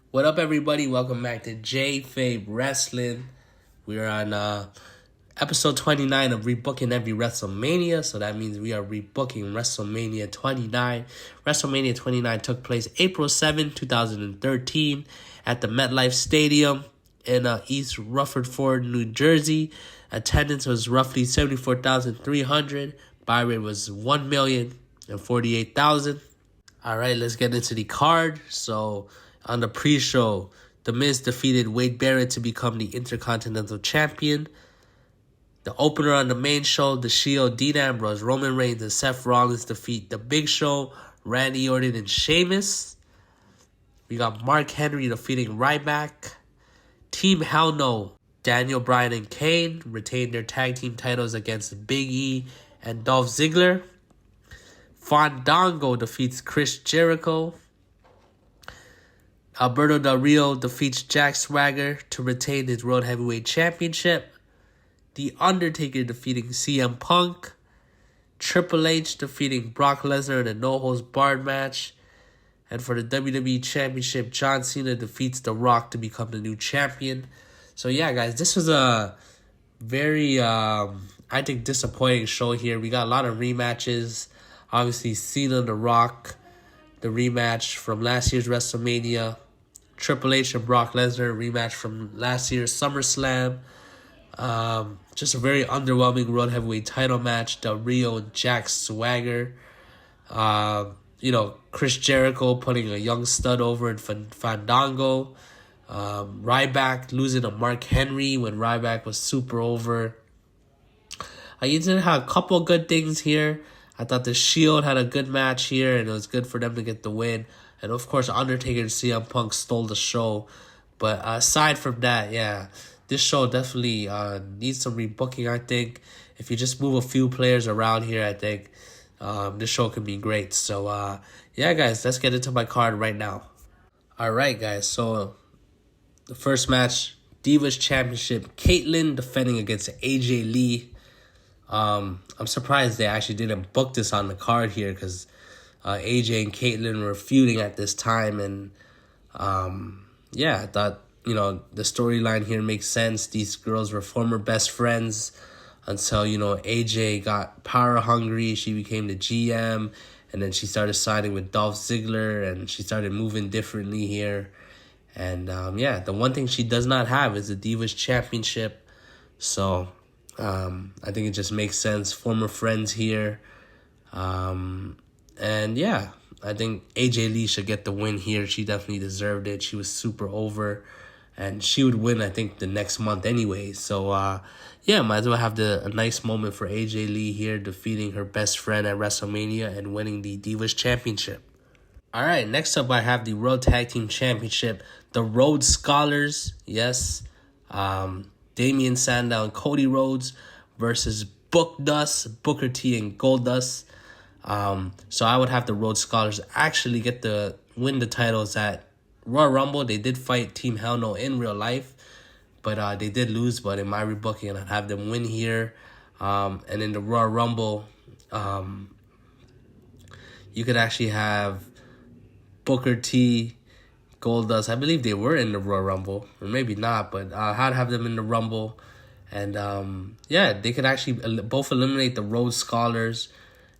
What up, everybody? Welcome back to Jayfabe Wrestling. We're on episode 29 of Rebooking Every WrestleMania. So that means we are rebooking WrestleMania 29. WrestleMania 29 took place April 7, 2013 at the MetLife Stadium in East Rutherford, New Jersey. Attendance was roughly 74,300. Buy rate was 1,048,000. All right, let's get into the card. So on the pre-show, The Miz defeated Wade Barrett to become the Intercontinental Champion. The opener on the main show, The Shield, Dean Ambrose, Roman Reigns, and Seth Rollins defeat The Big Show, Randy Orton, and Sheamus. We got Mark Henry defeating Ryback. Team Hell No, Daniel Bryan and Kane retained their tag team titles against Big E and Dolph Ziggler. Fandango defeats Chris Jericho. Alberto Del Rio defeats Jack Swagger to retain his World Heavyweight Championship. The Undertaker defeating CM Punk. Triple H defeating Brock Lesnar in a no-holds-barred match. And for the WWE Championship, John Cena defeats The Rock to become the new champion. So yeah, guys, this was a very, I think, disappointing show here. We got a lot of rematches. Obviously, Cena and The Rock, the rematch from last year's WrestleMania. Triple H and Brock Lesnar, rematch from last year's SummerSlam. Just a very underwhelming World Heavyweight title match. Del Rio and Jack Swagger. Chris Jericho putting a young stud over in Fandango. Ryback losing to Mark Henry when Ryback was super over. You did have a couple good things here. I thought the Shield had a good match here, and it was good for them to get the win. And, of course, Undertaker and CM Punk stole the show. But aside from that, yeah, this show definitely needs some rebooking, I think. If you just move a few players around here, I think this show can be great. So, yeah, guys, let's get into my card right now. All right, guys, so the first match, Divas Championship, Caitlyn defending against AJ Lee. I'm surprised they actually didn't book this on the card here because AJ and Caitlyn were feuding at this time. And, I thought, the storyline here makes sense. These girls were former best friends until, AJ got power hungry. She became the GM, and then she started siding with Dolph Ziggler, and she started moving differently here. And, the one thing she does not have is the Divas Championship. So I think it just makes sense. Former friends here. I think AJ Lee should get the win here. She definitely deserved it. She was super over. And she would win, I think, the next month anyway. So, might as well have a nice moment for AJ Lee here, defeating her best friend at WrestleMania and winning the Divas Championship. All right, next up I have the World Tag Team Championship. The Rhodes Scholars, yes. Damian Sandow and Cody Rhodes versus Goldust, Booker T and Goldust. So I would have the Rhodes Scholars actually win the titles at Royal Rumble. They did fight Team Hell No in real life, but they did lose. But in my rebooking, I'd have them win here. And in the Royal Rumble, you could actually have Booker T, Goldust. I believe they were in the Royal Rumble, or maybe not, but I'd have them in the Rumble. And they could actually both eliminate the Rhodes Scholars.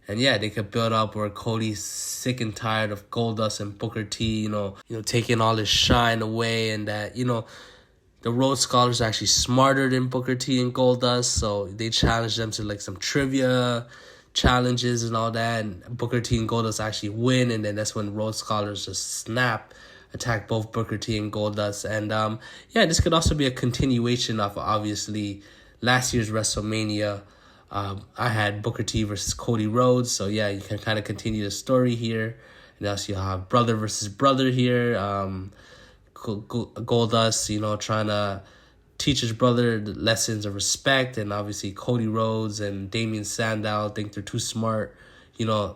And they could build up where Cody's sick and tired of Goldust and Booker T, taking all his shine away, and that, the Rhodes Scholars are actually smarter than Booker T and Goldust, so they challenge them to like some trivia challenges and all that, and Booker T and Goldust actually win, and then that's when Rhodes Scholars just snap, attack both Booker T and Goldust. And this could also be a continuation of obviously last year's WrestleMania. I had Booker T versus Cody Rhodes, so you can kind of continue the story here. And also you have brother versus brother here. Goldust, trying to teach his brother the lessons of respect, and obviously Cody Rhodes and Damian Sandow think they're too smart, to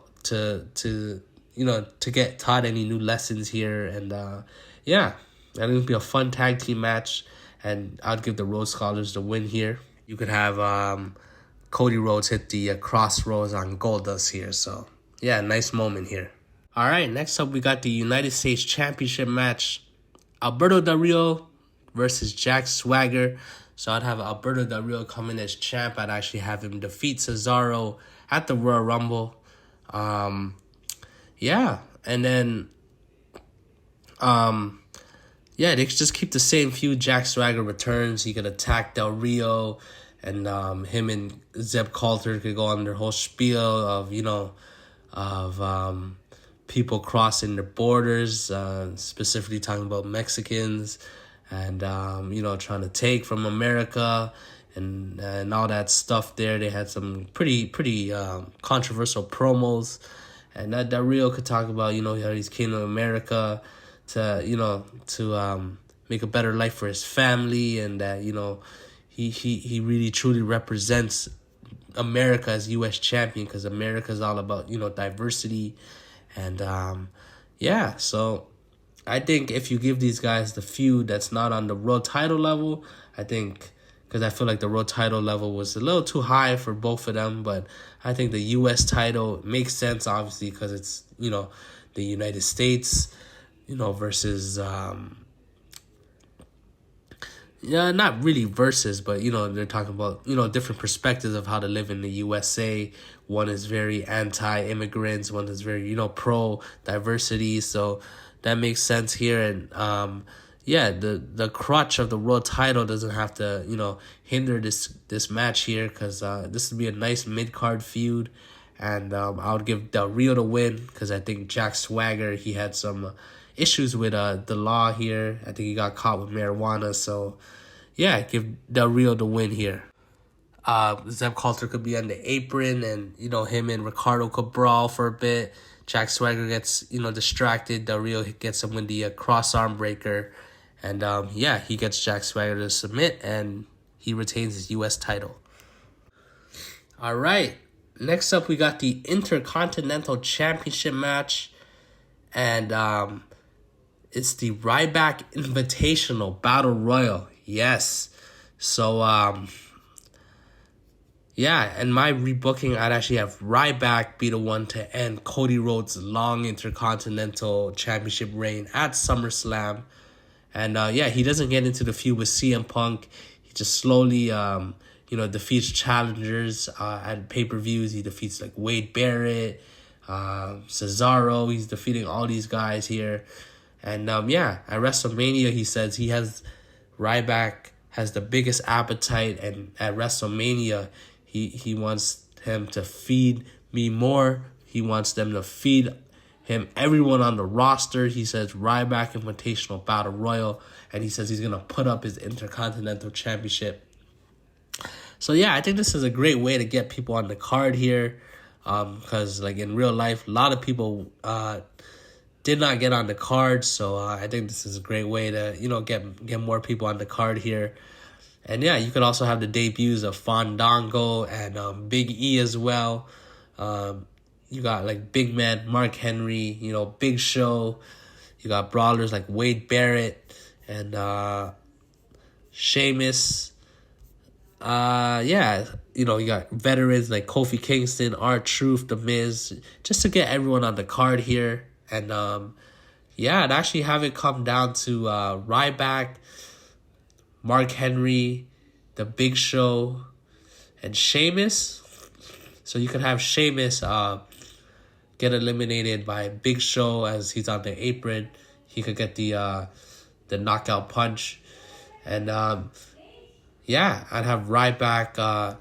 get taught any new lessons here. And I think it'll be a fun tag team match, and I'd give the Rhodes Scholars the win here. You could have Cody Rhodes hit the crossroads on Goldust here. So, nice moment here. All right, next up we got the United States Championship match. Alberto Del Rio versus Jack Swagger. So I'd have Alberto Del Rio come in as champ. I'd actually have him defeat Cesaro at the Royal Rumble. Yeah, and then yeah, they could just keep the same feud. Jack Swagger returns. He could attack Del Rio, and him and Zeb Coulter could go on their whole spiel of, people crossing their borders, specifically talking about Mexicans, and trying to take from America, and all that stuff there. They had some pretty controversial promos, and that Del Rio could talk about, how he's king of America, to make a better life for his family, and that he really truly represents America as U.S. champion, because America is all about diversity, and so I think if you give these guys the feud that's not on the world title level, I think, because I feel like the world title level was a little too high for both of them, but I think the U.S. title makes sense, obviously, because it's the United States, versus, not really versus, but, they're talking about, different perspectives of how to live in the USA. One is very anti-immigrants, one is very, pro-diversity, so that makes sense here. And, the crutch of the world title doesn't have to, hinder this match here, because this would be a nice mid-card feud. And I would give Del Rio the win, because I think Jack Swagger, he had some issues with the law here. I think he got caught with marijuana. So, yeah, give Del Rio the win here. Zeb Coulter could be on the apron, and, him and Ricardo could brawl for a bit. Jack Swagger gets, distracted. Del Rio gets him with the cross-arm breaker. And, he gets Jack Swagger to submit, and he retains his U.S. title. All right. Next up, we got the Intercontinental Championship match, and it's the Ryback Invitational Battle Royal. Yes. So, in my rebooking, I'd actually have Ryback be the one to end Cody Rhodes' long Intercontinental Championship reign at SummerSlam. And, he doesn't get into the feud with CM Punk. He just slowly defeats challengers at pay-per-views. He defeats like Wade Barrett, Cesaro. He's defeating all these guys here. And at WrestleMania, he says Ryback has the biggest appetite, and at WrestleMania, he wants him to feed me more. He wants them to feed him everyone on the roster. He says Ryback Invitational Battle Royal, and he says he's going to put up his Intercontinental Championship. So, I think this is a great way to get people on the card here, because, in real life, a lot of people did not get on the card, so I think this is a great way to, get more people on the card here. And, you could also have the debuts of Fandango and Big E as well. You got, Big Man, Mark Henry, Big Show. You got brawlers like Wade Barrett and Sheamus. You got veterans like Kofi Kingston, R-Truth, The Miz, just to get everyone on the card here. And, and actually have it come down to Ryback, Mark Henry, The Big Show, and Sheamus. So you could have Sheamus get eliminated by Big Show as he's on the apron. He could get the knockout punch. And, I'd have Ryback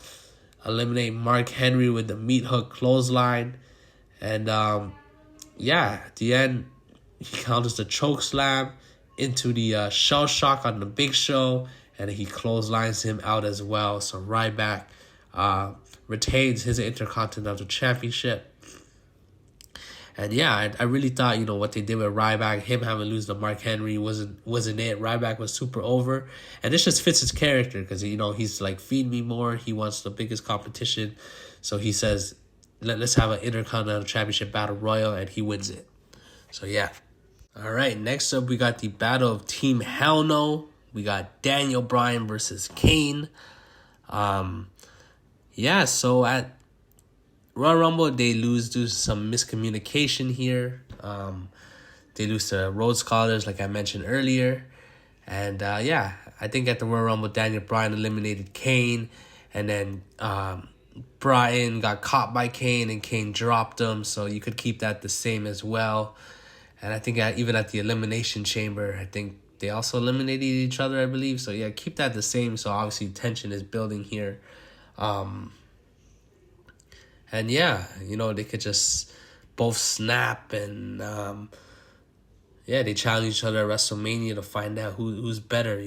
eliminate Mark Henry with the meat hook clothesline. And, at the end, he counters the choke slam into the shell shock on the Big Show, and he clotheslines him out as well. So Ryback retains his Intercontinental Championship. And I really thought, what they did with Ryback, him having to lose to Mark Henry wasn't it. Ryback was super over. And this just fits his character because, he's like, feed me more. He wants the biggest competition. So he says, let's have an Intercontinental Championship Battle Royal, and he wins it. So, All right, next up, we got the Battle of Team Hell No. We got Daniel Bryan versus Kane. So at Royal Rumble, they lose due to some miscommunication here. they lose to Rhodes Scholars, like I mentioned earlier. And yeah, I think at the Royal Rumble, Daniel Bryan eliminated Kane, and then Bryan got caught by Kane, and Kane dropped him, so you could keep that the same as well. And I think even at the Elimination Chamber, I think they also eliminated each other, I believe. So yeah, keep that the same, so obviously tension is building here. And yeah, they could just both snap, and yeah, they challenge each other at WrestleMania to find out who's better,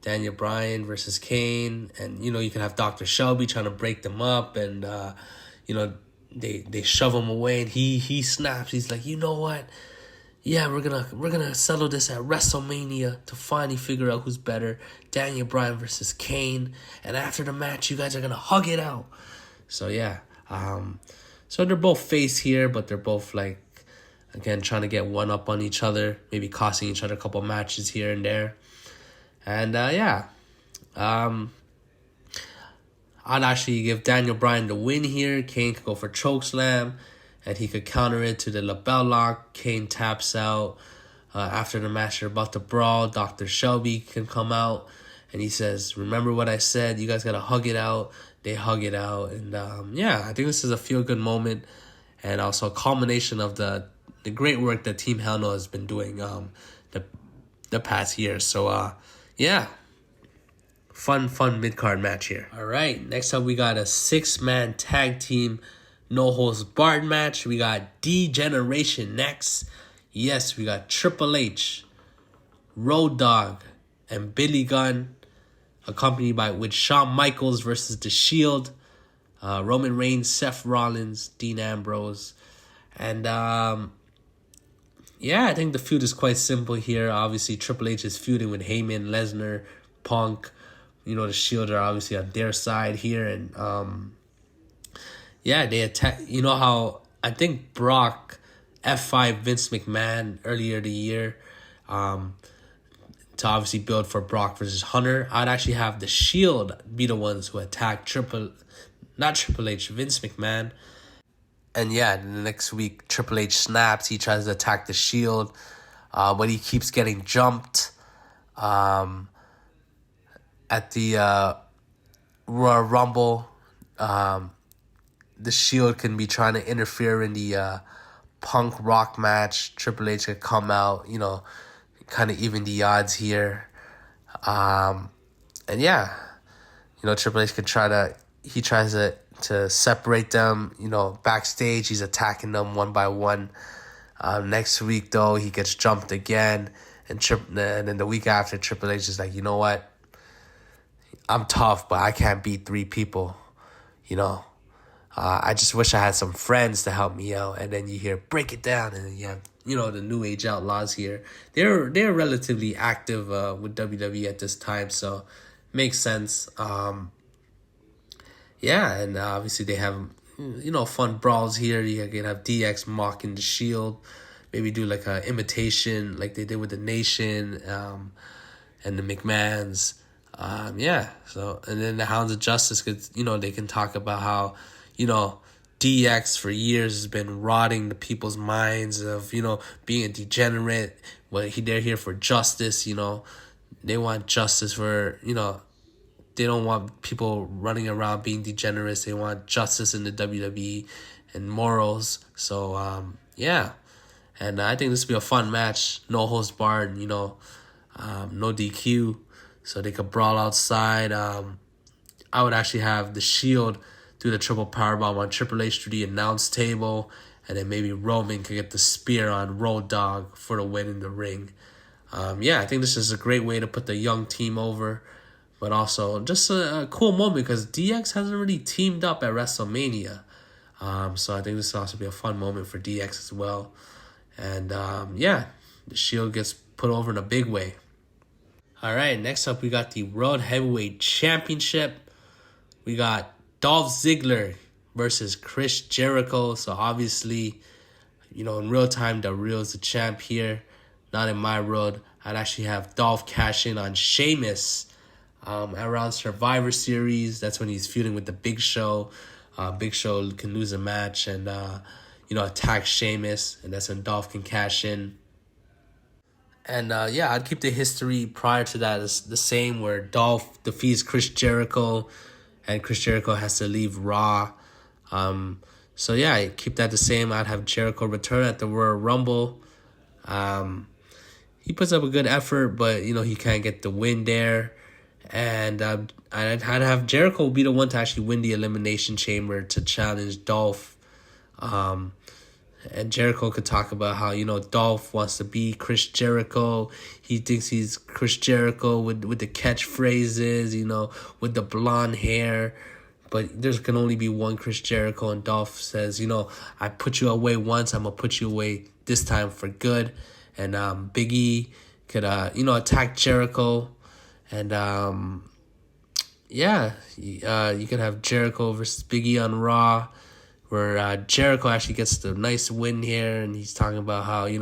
Daniel Bryan versus Kane. And, you can have Dr. Shelby trying to break them up, and, they shove him away, and he snaps. He's like, you know what? Yeah, we're gonna settle this at WrestleMania to finally figure out who's better, Daniel Bryan versus Kane. And after the match, you guys are gonna hug it out. So yeah, so they're both face here, but they're both like, again, trying to get one up on each other, maybe costing each other a couple matches here and there. And yeah, I'd actually give Daniel Bryan the win here. Kane could go for chokeslam, and he could counter it to the lapel lock. Kane taps out. After the match, they're about to brawl. Dr. Shelby can come out, and he says, remember what I said? You guys got to hug it out. They hug it out. And yeah, I think this is a feel-good moment, and also a culmination of the great work that Team Hell No has been doing the past year. So, yeah, fun mid-card match here. All right, next up we got a 6-man tag team no holds barred match. We got D-Generation next. Yes, we got Triple H, Road Dogg, and Billy Gunn, accompanied with Shawn Michaels versus The Shield, Roman Reigns, Seth Rollins, Dean Ambrose. And yeah, I think the feud is quite simple here. Obviously, Triple H is feuding with Heyman, Lesnar, Punk. The Shield are obviously on their side here. And yeah, they attack. You know how I think Brock F5 Vince McMahon earlier the year to obviously build for Brock versus Hunter. I'd actually have the Shield be the ones who attack Vince McMahon. And yeah, the next week, Triple H snaps. He tries to attack the Shield, but he keeps getting jumped. At the Royal Rumble, the Shield can be trying to interfere in the Punk Rock match. Triple H could come out, kind of even the odds here. And yeah, Triple H could he tries to separate them, backstage. He's attacking them one by one. Next week, though, he gets jumped again. And then the week after, Triple H is like, you know what? I'm tough, but I can't beat 3 people, I just wish I had some friends to help me out. And then you hear break it down, and then you have the New Age Outlaws here. They're relatively active with WWE at this time, so makes sense. Yeah, and obviously they have fun brawls here. You can have DX mocking the Shield, maybe do like a imitation like they did with the Nation and the McMahons. Yeah, so and then the Hounds of Justice could they can talk about how DX for years has been rotting the people's minds of being a degenerate. Well, they're here for justice. They want justice for they don't want people running around being degenerates. They want justice in the WWE and morals. So yeah, and I think this will be a fun match. No holds barred. No DQ. So they could brawl outside. I would actually have the Shield do the triple powerbomb on Triple H through the announce table, and then maybe Roman could get the spear on Road Dogg for the win in the ring. Yeah, I think this is a great way to put the young team over, but also just a cool moment because DX hasn't really teamed up at WrestleMania. So I think this will also be a fun moment for DX as well. And yeah, the Shield gets put over in a big way. All right, next up we got the World Heavyweight Championship. We got Dolph Ziggler versus Chris Jericho. So obviously, in real time, the real's the champ here. Not in my world. I'd actually have Dolph cash in on Sheamus around Survivor Series. That's when he's feuding with the Big Show. Big Show can lose a match and, attack Sheamus. And that's when Dolph can cash in. And yeah, I'd keep the history prior to that as the same, where Dolph defeats Chris Jericho, and Chris Jericho has to leave Raw. So yeah, I keep that the same. I'd have Jericho return at the Royal Rumble. He puts up a good effort, but he can't get the win there. And I'd have Jericho be the one to actually win the Elimination Chamber to challenge Dolph. And Jericho could talk about how, Dolph wants to be Chris Jericho. He thinks he's Chris Jericho with the catchphrases, with the blonde hair. But there can only be one Chris Jericho. And Dolph says, I put you away once. I'm going to put you away this time for good. And Big E could, attack Jericho. And, you could have Jericho versus Big E on Raw, where Jericho actually gets the nice win here, and he's talking about how, he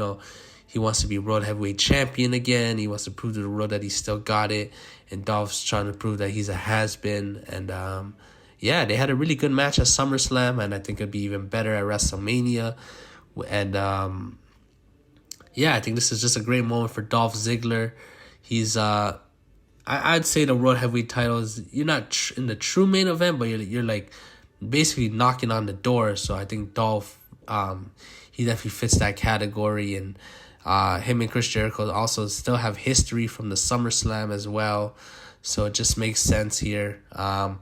wants to be World Heavyweight Champion again. He wants to prove to the world that he still got it, and Dolph's trying to prove that he's a has-been. And, they had a really good match at SummerSlam, and I think it'd be even better at WrestleMania. And, I think this is just a great moment for Dolph Ziggler. He's, I'd say the World Heavyweight title is, you're not in the true main event, but you're like, basically knocking on the door. So I think Dolph, he definitely fits that category. And him and Chris Jericho also still have history from the SummerSlam as well. So it just makes sense here. And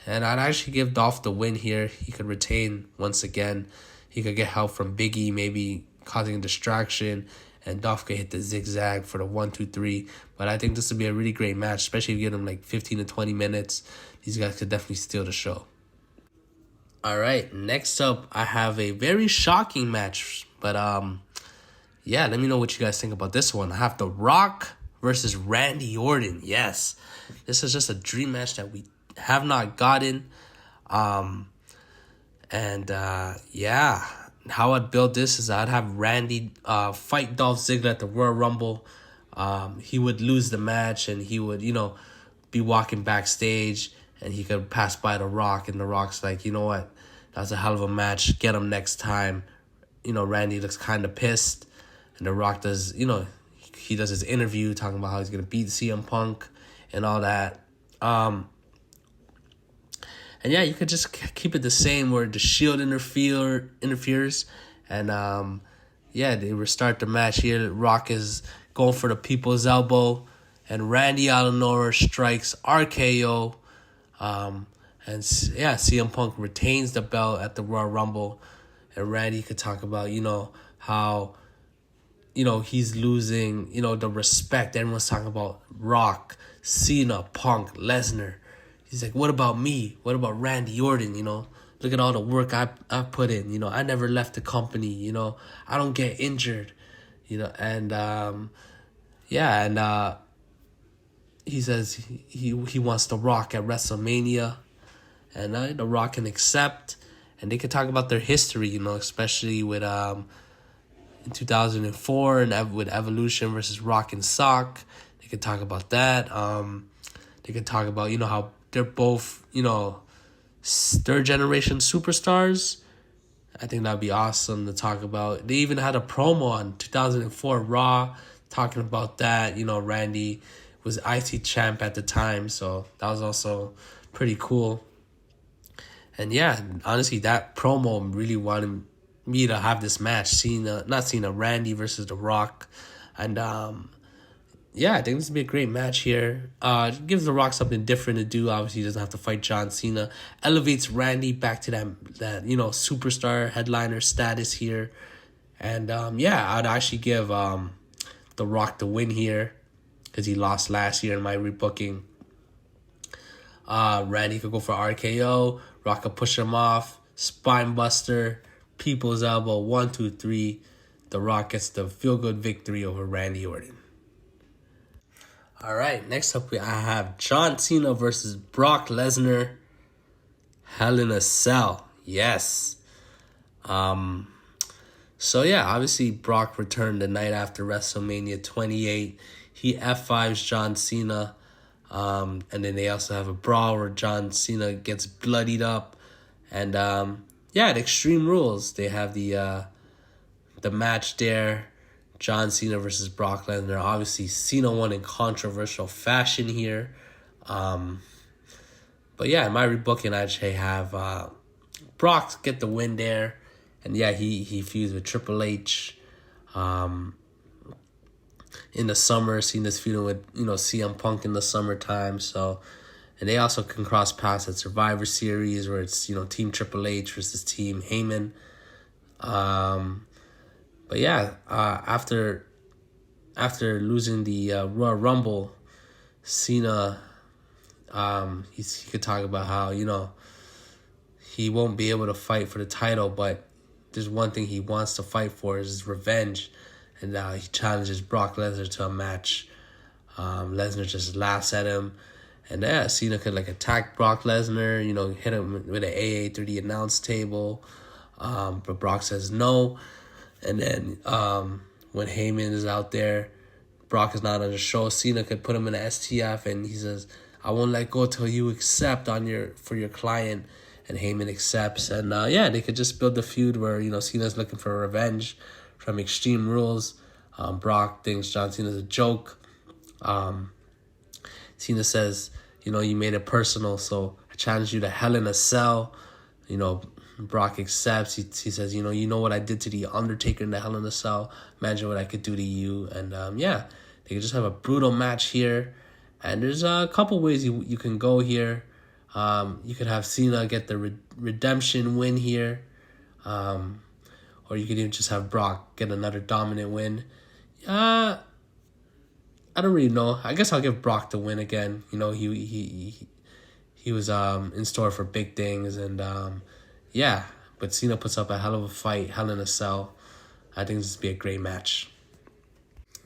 I'd actually give Dolph the win here. He could retain once again. He could get help from Big E, maybe causing a distraction. And Dolph could hit the zigzag for the 1, 2, 3. But I think this would be a really great match, especially if you give them like 15 to 20 minutes. These guys could definitely steal the show. All right, next up, I have a very shocking match. But, let me know what you guys think about this one. I have The Rock versus Randy Orton. Yes, this is just a dream match that we have not gotten. How I'd build this is I'd have Randy fight Dolph Ziggler at the Royal Rumble. He would lose the match, and he would, be walking backstage, and he could pass by The Rock, and The Rock's like, you know what, that was a hell of a match, get him next time. Randy looks kind of pissed, and The Rock does, he does his interview talking about how he's going to beat CM Punk and all that. You could just keep it the same, where the Shield interferes, and they restart the match here. Rock is going for the people's elbow, and Randy out of nowhere strikes RKO. CM Punk retains the belt at the Royal Rumble, and Randy could talk about, how, he's losing, the respect. Everyone's talking about Rock, Cena, Punk, Lesnar. He's like, what about me? What about Randy Orton? Look at all the work I put in. I never left the company. I don't get injured. He says he wants The Rock at WrestleMania, and The Rock can accept, and they can talk about their history, especially with in 2004 and with Evolution versus Rock and Sock. They could talk about that. They could talk about how they're both third generation superstars. I think that'd be awesome to talk about. They even had a promo on 2004 Raw talking about that. Randy was IC champ at the time, so that was also pretty cool. And honestly, that promo really wanted me to have this match. Randy versus The Rock. And I think this would be a great match here. It gives The Rock something different to do. Obviously, he doesn't have to fight John Cena. Elevates Randy back to that superstar headliner status here. And I'd actually give The Rock the win here, because he lost last year in my rebooking. Randy could go for RKO. Rock could push him off. Spine buster. People's elbow. 1, 2, 3. The Rock gets the feel-good victory over Randy Orton. All right, next up I have John Cena versus Brock Lesnar. Hell in a Cell. Yes. Obviously Brock returned the night after WrestleMania 28. He F5s John Cena. And then they also have a brawl where John Cena gets bloodied up. And at Extreme Rules, they have the match there. John Cena versus Brock Lesnar. Obviously, Cena won in controversial fashion here. But yeah, in my rebooking, I actually have Brock get the win there. And yeah, he fused with Triple H in the summer. Cena's feuding with, CM Punk in the summertime. So, and they also can cross paths at Survivor Series where it's, Team Triple H versus Team Heyman. But yeah, after losing the Royal Rumble, Cena, he could talk about how, he won't be able to fight for the title, but there's one thing he wants to fight for is his revenge. And he challenges Brock Lesnar to a match. Lesnar just laughs at him. And yeah, Cena could attack Brock Lesnar, hit him with an AA through the announce table. But Brock says no. And then when Heyman is out there, Brock is not on the show. Cena could put him in an STF, and he says, "I won't let go till you accept for your client." And Heyman accepts, and they could just build the feud where Cena's looking for revenge from Extreme Rules. Brock thinks John Cena's a joke. Cena says, "You made it personal, so I challenge you to Hell in a Cell." Brock accepts. He says, you know what I did to the Undertaker in the Hell in a Cell. Imagine what I could do to you. And they could just have a brutal match here. And there's a couple ways you can go here. You could have Cena get the redemption win here. Or you could even just have Brock get another dominant win. I don't really know. I guess I'll give Brock the win again. He was in store for big things, and but Cena puts up a hell of a fight, Hell in a Cell. I think this would be a great match.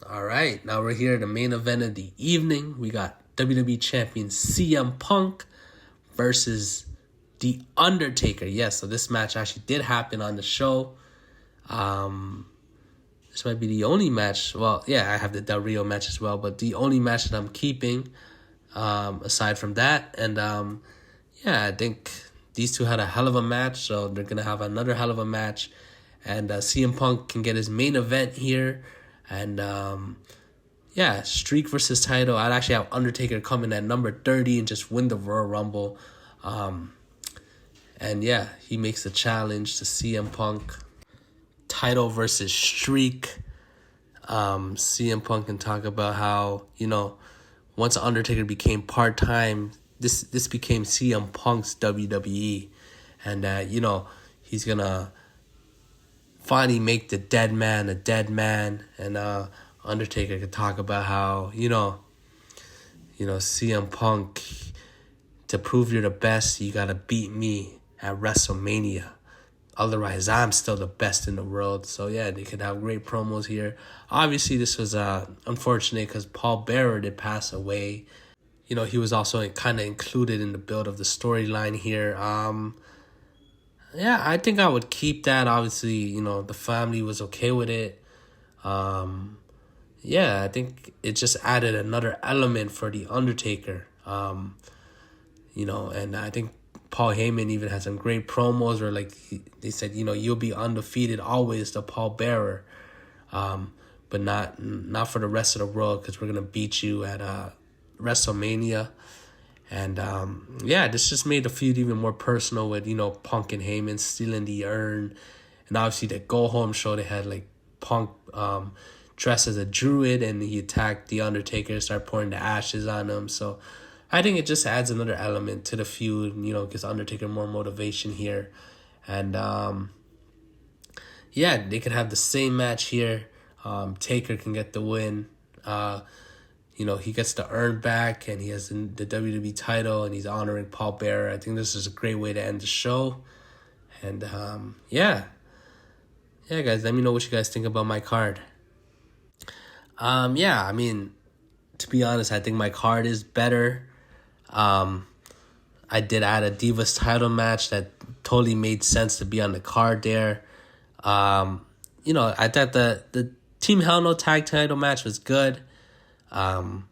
All right, now we're here at the main event of the evening. We got WWE Champion CM Punk versus The Undertaker. Yes, so this match actually did happen on the show. This might be the only match. Well, yeah, I have the Del Rio match as well, but the only match that I'm keeping aside from that. And I think these two had a hell of a match, so they're going to have another hell of a match. And CM Punk can get his main event here. And streak versus title. I'd actually have Undertaker come in at number 30 and just win the Royal Rumble. He makes the challenge to CM Punk. Title versus streak. CM Punk can talk about how, once Undertaker became part-time, this became CM Punk's WWE. And, he's going to finally make the dead man a dead man. And Undertaker could talk about how, CM Punk, to prove you're the best, you got to beat me at WrestleMania. Otherwise, I'm still the best in the world. So, they could have great promos here. Obviously, this was unfortunate because Paul Bearer did pass away. He was also kind of included in the build of the storyline here. I think I would keep that. Obviously, the family was okay with it. I think it just added another element for The Undertaker. And I think Paul Heyman even had some great promos where they said, you'll be undefeated always, the Paul Bearer. But not for the rest of the world, because we're going to beat you at WrestleMania. And this just made the feud even more personal with, Punk and Heyman stealing the urn. And obviously the go home show, they had Punk dressed as a druid, and he attacked The Undertaker and started pouring the ashes on him. So I think it just adds another element to the feud, gives Undertaker more motivation here. And they could have the same match here. Taker can get the win. He gets the urn back, and he has the WWE title, and he's honoring Paul Bearer. I think this is a great way to end the show. And guys, let me know what you guys think about my card. To be honest, I think my card is better. I did add a Divas title match that totally made sense to be on the card there. I thought the Team Hell No tag title match was good. But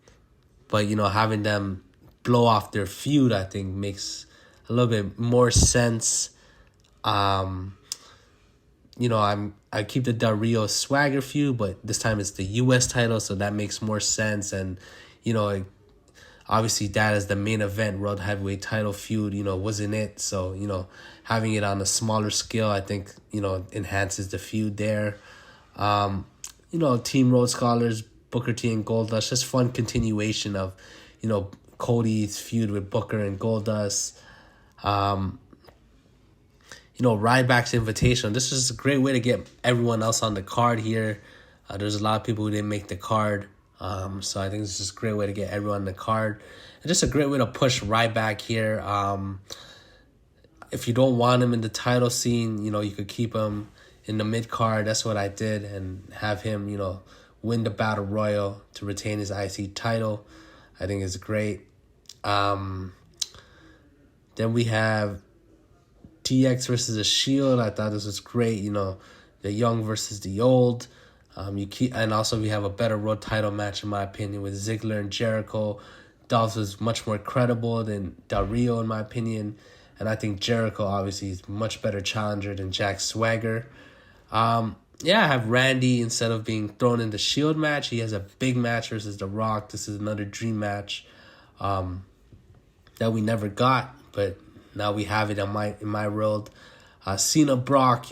having them blow off their feud, I think makes a little bit more sense. I keep the Del Rio Swagger feud, but this time it's the U.S. title, so that makes more sense. And obviously that is the main event World Heavyweight title feud. Wasn't it? So having it on a smaller scale, I think enhances the feud there. Team Rhodes Scholars, Booker T and Goldust, just fun continuation of Cody's feud with Booker and Goldust. Ryback's Invitational. This is a great way to get everyone else on the card here. There's a lot of people who didn't make the card. So I think this is a great way to get everyone on the card. And just a great way to push Ryback here. If you don't want him in the title scene, you could keep him in the mid-card. That's what I did. And have him, win the Battle Royal to retain his IC title. I think it's great. Then we have DX versus the Shield. I thought this was great. The young versus the old. And also we have a better road title match in my opinion with Ziggler and Jericho. Dolph is much more credible than Del Rio in my opinion, and I think Jericho obviously is much better challenger than Jack Swagger. I have Randy instead of being thrown in the Shield match. He has a big match versus The Rock. This is another dream match that we never got, but now we have it in my world. Cena Brock,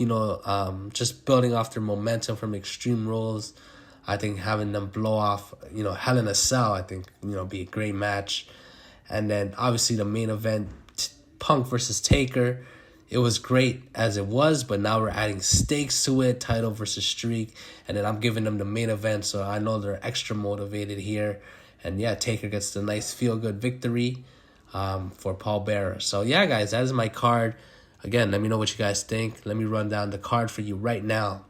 just building off their momentum from Extreme Rules. I think having them blow off, Hell in a Cell, I think, be a great match. And then obviously the main event, Punk versus Taker. It was great as it was, but now we're adding stakes to it, title versus streak. And then I'm giving them the main event, so I know they're extra motivated here. And Taker gets the nice feel-good victory for Paul Bearer. So guys, that is my card. Again, let me know what you guys think. Let me run down the card for you right now.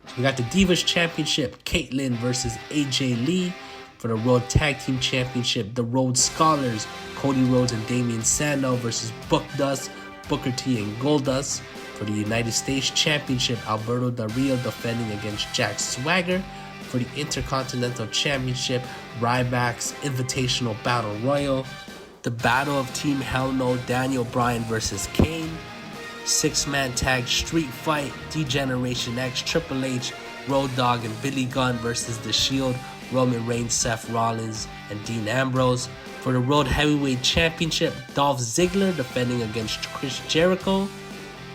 So we got the Divas Championship, Kaitlyn versus AJ Lee. For the World Tag Team Championship, the Rhodes Scholars, Cody Rhodes and Damian Sandow versus Goldust, Booker T and Goldust. For the United States Championship, Alberto Del Rio defending against Jack Swagger. For the Intercontinental Championship, Ryback's Invitational Battle Royal. The Battle of Team Hell No, Daniel Bryan versus Kane. 6-man tag street fight, D-Generation X, Triple H, Road Dogg, and Billy Gunn versus The Shield, Roman Reigns, Seth Rollins, and Dean Ambrose. For the World Heavyweight Championship, Dolph Ziggler defending against Chris Jericho.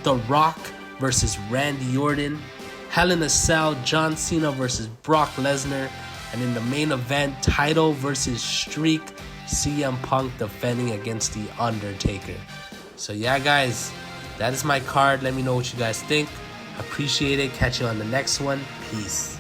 The Rock versus Randy Orton. Hell in a Cell, John Cena versus Brock Lesnar. And in the main event, title versus streak, CM Punk defending against The Undertaker. So guys, that is my card. Let me know what you guys think. Appreciate it. Catch you on the next one. Peace.